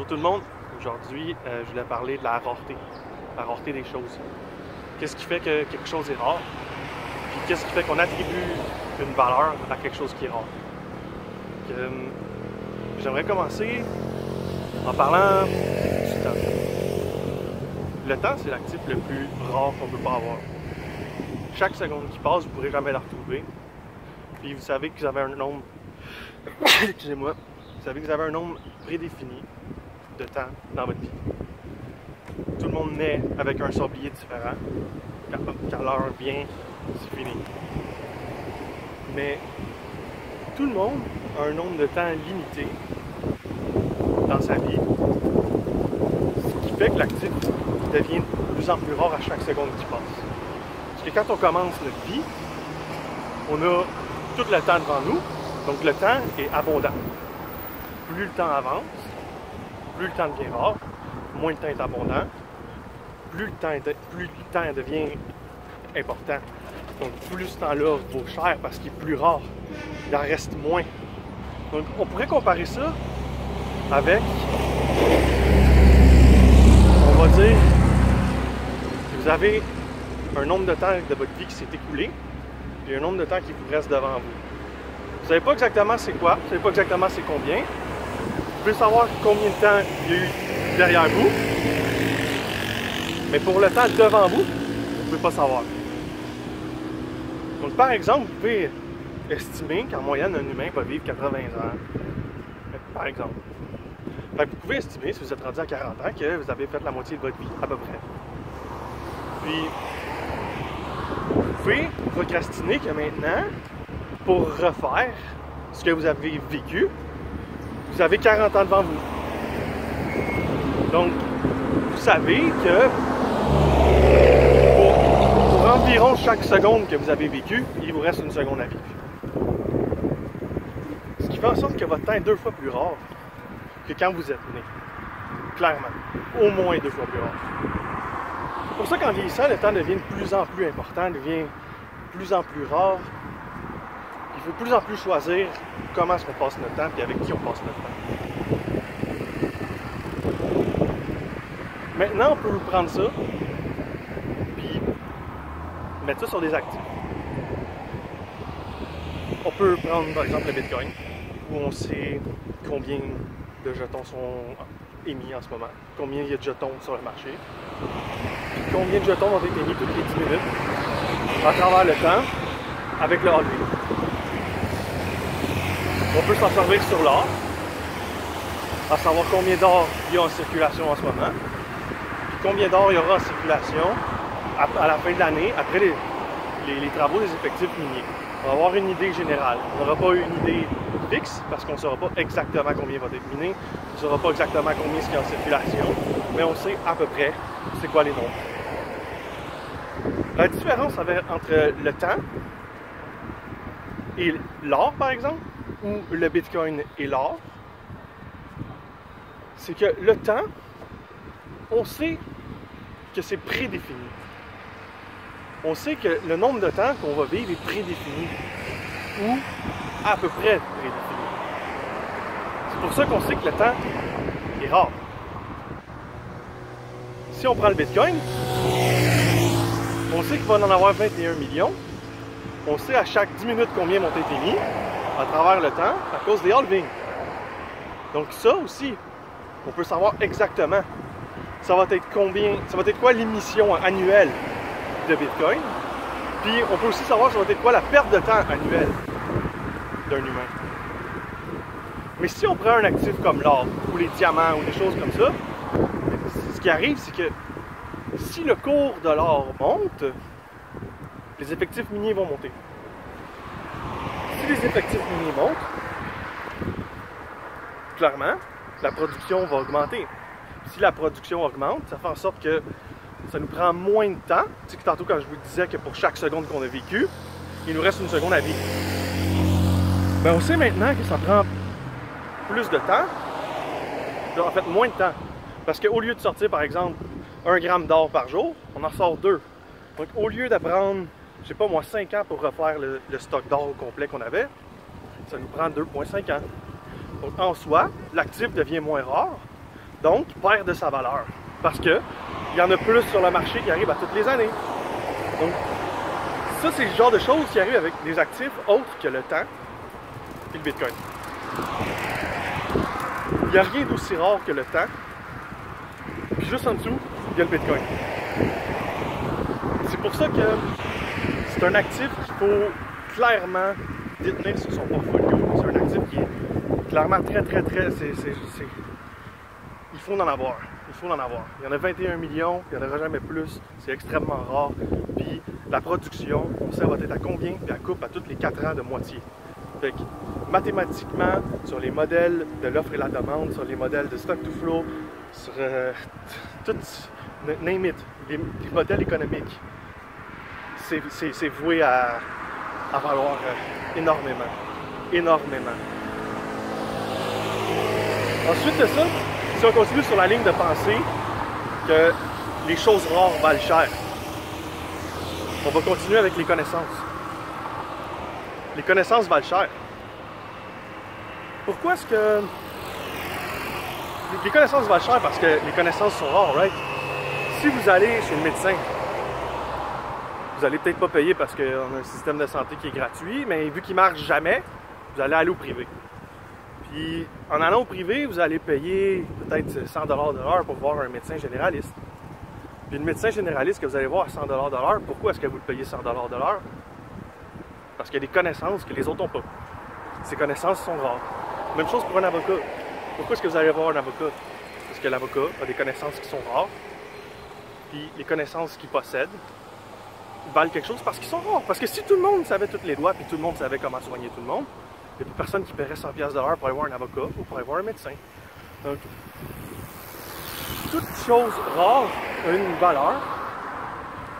Bonjour tout le monde. Aujourd'hui, je voulais parler de la rareté des choses. Qu'est-ce qui fait que quelque chose est rare? Puis qu'est-ce qui fait qu'on attribue une valeur à quelque chose qui est rare? J'aimerais commencer en parlant du temps. Le temps, c'est l'actif le plus rare qu'on ne peut pas avoir. Chaque seconde qui passe, vous ne pourrez jamais la retrouver. Puis vous savez que vous avez un nombre... Excusez-moi. Vous savez que vous avez un nombre prédéfini de temps dans votre vie. Tout le monde naît avec un sablier différent. Quand l'heure vient, c'est fini. Mais tout le monde a un nombre de temps limité dans sa vie. Ce qui fait que l'actif devient de plus en plus rare à chaque seconde qui passe. Parce que quand on commence notre vie, on a tout le temps devant nous, donc le temps est abondant. Plus le temps avance, plus le temps devient rare, moins le temps est abondant, plus le temps devient important. Donc plus ce temps-là vaut cher parce qu'il est plus rare, il en reste moins. Donc on pourrait comparer ça avec, on va dire, que vous avez un nombre de temps de votre vie qui s'est écoulé, puis un nombre de temps qui vous reste devant vous. Vous ne savez pas exactement c'est quoi, vous ne savez pas exactement c'est combien. Vous pouvez savoir combien de temps il y a eu derrière vous, mais pour le temps devant vous, vous ne pouvez pas savoir. Donc par exemple, vous pouvez estimer qu'en moyenne, un humain va vivre 80 ans. Par exemple. Fait que vous pouvez estimer, si vous êtes rendu à 40 ans, que vous avez fait la moitié de votre vie, à peu près. Puis, vous pouvez procrastiner que maintenant, pour refaire ce que vous avez vécu, vous avez 40 ans devant vous. Donc, vous savez que pour environ chaque seconde que vous avez vécu, il vous reste une seconde à vivre. Ce qui fait en sorte que votre temps est 2 fois plus rare que quand vous êtes né. Clairement. Au moins 2 fois plus rare. C'est pour ça qu'en vieillissant, le temps devient de plus en plus important, devient de plus en plus rare. Il faut de plus en plus choisir comment est-ce qu'on passe notre temps et avec qui on passe notre temps. Maintenant, on peut prendre ça puis mettre ça sur des actifs. On peut prendre par exemple le Bitcoin, où on sait combien de jetons sont émis en ce moment, combien il y a de jetons sur le marché, puis combien de jetons vont être émis toutes les 10 minutes à travers le temps avec le halving. On peut s'en servir sur l'or, à savoir combien d'or il y a en circulation en ce moment, puis combien d'or il y aura en circulation à la fin de l'année, après les travaux des effectifs miniers. On va avoir une idée générale. On n'aura pas une idée fixe, parce qu'on ne saura pas exactement combien va être miné, on ne saura pas exactement combien ce qu'il y a en circulation, mais on sait à peu près c'est quoi les nombres. La différence entre le temps et l'or, par exemple, ou le Bitcoin et l'or, c'est que le temps, on sait que c'est prédéfini. On sait que le nombre de temps qu'on va vivre est prédéfini, ou à peu près prédéfini. C'est pour ça qu'on sait que le temps est rare. Si on prend le Bitcoin, on sait qu'il va en avoir 21 millions. On sait à chaque 10 minutes combien vont être émis à travers le temps à cause des halvings. Donc ça aussi, on peut savoir exactement ça va être combien, ça va être quoi l'émission annuelle de Bitcoin. Puis on peut aussi savoir ça va être quoi la perte de temps annuelle d'un humain. Mais si on prend un actif comme l'or ou les diamants ou des choses comme ça, ce qui arrive c'est que si le cours de l'or monte, les effectifs miniers vont monter. Si les effectifs miniers montent, clairement, la production va augmenter. Si la production augmente, ça fait en sorte que ça nous prend moins de temps. Tu sais que tantôt quand je vous disais que pour chaque seconde qu'on a vécu, il nous reste une seconde à vivre. Ben on sait maintenant que ça prend plus de temps, en fait moins de temps. Parce qu'au lieu de sortir par exemple 1 gramme d'or par jour, on en sort 2. Donc au lieu de prendre, je sais pas moi, 5 ans pour refaire le stock d'or au complet qu'on avait, ça nous prend 2,5 ans. Donc en soi, l'actif devient moins rare, Donc, perd de sa valeur. Parce que il y en a plus sur le marché qui arrivent à toutes les années. Donc, ça, c'est le genre de choses qui arrivent avec des actifs autres que le temps et le Bitcoin. Il n'y a rien d'aussi rare que le temps. Puis juste en dessous, il y a le Bitcoin. C'est pour ça que c'est un actif qu'il faut clairement détenir sur son portfolio. C'est un actif qui est clairement très... Il faut en avoir. Il faut en avoir. Il y en a 21 millions, il n'y en aura jamais plus. C'est extrêmement rare. Puis la production, on sait, va être à combien? Puis elle coupe à tous les 4 ans de moitié. Fait que, mathématiquement, sur les modèles de l'offre et la demande, sur les modèles de stock to flow, sur tout, name it, les modèles économiques, c'est voué à valoir énormément. Énormément. Ensuite de ça, si on continue sur la ligne de pensée que les choses rares valent cher, on va continuer avec les connaissances. Les connaissances valent cher. Pourquoi est-ce que... Les connaissances valent cher parce que les connaissances sont rares, right? Si vous allez chez le médecin, vous allez peut-être pas payer parce qu'on a un système de santé qui est gratuit, mais vu qu'il marche jamais, vous allez aller au privé. Puis en allant au privé, vous allez payer peut-être 100$ de l'heure pour voir un médecin généraliste. Puis le médecin généraliste que vous allez voir à 100$ de l'heure, pourquoi est-ce que vous le payez 100$ de l'heure? Parce qu'il y a des connaissances que les autres n'ont pas. Ces connaissances sont rares. Même chose pour un avocat. Pourquoi est-ce que vous allez voir un avocat? Parce que l'avocat a des connaissances qui sont rares. Puis les connaissances qu'il possède valent quelque chose parce qu'ils sont rares. Parce que si tout le monde savait toutes les lois, puis tout le monde savait comment soigner tout le monde, il n'y a plus personne qui paierait 100$ de l'heure pour aller voir un avocat ou pour aller voir un médecin. Donc, toute chose rare a une valeur.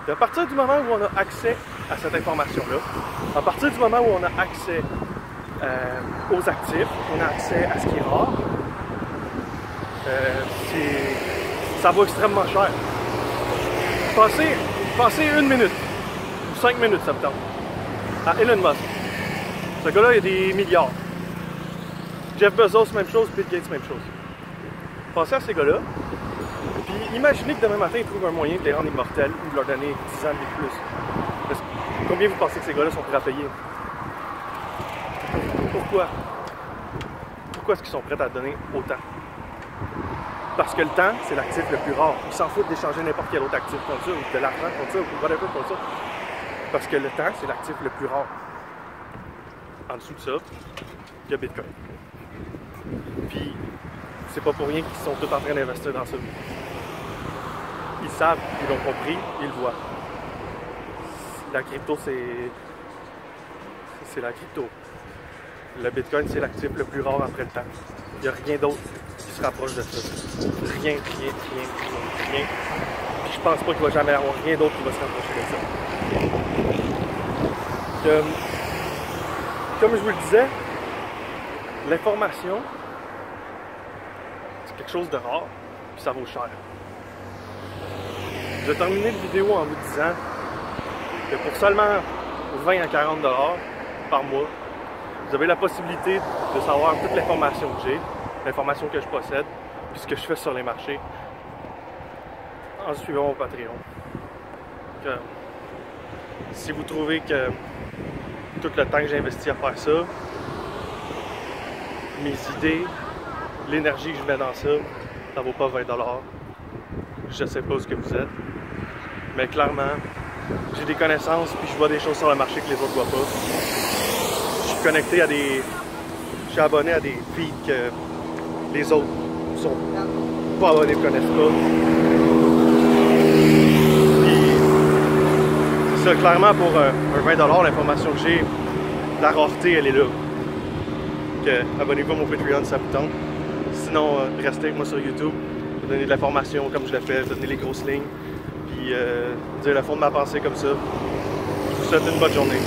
Et à partir du moment où on a accès à cette information-là, à partir du moment où on a accès aux actifs, on a accès à ce qui est rare, ça vaut extrêmement cher. Passez 1 minute, ou 5 minutes, ça me tente, à Elon Musk. Ce gars-là, il a des milliards. Jeff Bezos, même chose, Bill Gates, même chose. Pensez à ces gars-là, puis imaginez que demain matin, ils trouvent un moyen de les rendre immortels ou de leur donner 10 ans de plus. Parce que, combien vous pensez que ces gars-là sont prêts à payer? Pourquoi? Pourquoi est-ce qu'ils sont prêts à donner autant? Parce que le temps, c'est l'actif le plus rare. Ils s'en foutent d'échanger n'importe quel autre actif contre ça, ou de l'argent contre ça, ou whatever contre ça. Parce que le temps, c'est l'actif le plus rare. En dessous de ça, il y a Bitcoin. Puis, c'est pas pour rien qu'ils sont tous en train d'investir dans ça. Ils savent, ils l'ont compris, ils le voient. La crypto, c'est la crypto. Le Bitcoin, c'est l'actif le plus rare après le temps. Il n'y a rien d'autre qui se rapproche de ça. Rien. Puis je pense pas qu'il va jamais y avoir rien d'autre qui va se rapprocher de ça. Comme je vous le disais, l'information, c'est quelque chose de rare, puis ça vaut cher. Je vais terminer la vidéo en vous disant que pour seulement 20 à 40$ par mois, vous avez la possibilité de savoir toute l'information que j'ai, l'information que je possède, puis ce que je fais sur les marchés, en suivant mon Patreon. Donc, si vous trouvez que tout le temps que j'ai investi à faire ça, mes idées, l'énergie que je mets dans ça, ça vaut pas 20$. Je sais pas ce que vous êtes, mais clairement, j'ai des connaissances puis je vois des choses sur le marché que les autres voient pas. Je suis connecté à des... Je suis abonné à des feeds que les autres sont pas abonnés, ne connaissent pas. Puis, c'est ça, clairement pour un 20$, l'information que j'ai, la rareté, elle est là. Abonnez-vous à mon Patreon, ça vous tente. Sinon, restez avec moi sur YouTube. Je vais donner de l'information comme je l'ai fait, donner les grosses lignes, puis dire le fond de ma pensée comme ça. Je vous souhaite une bonne journée.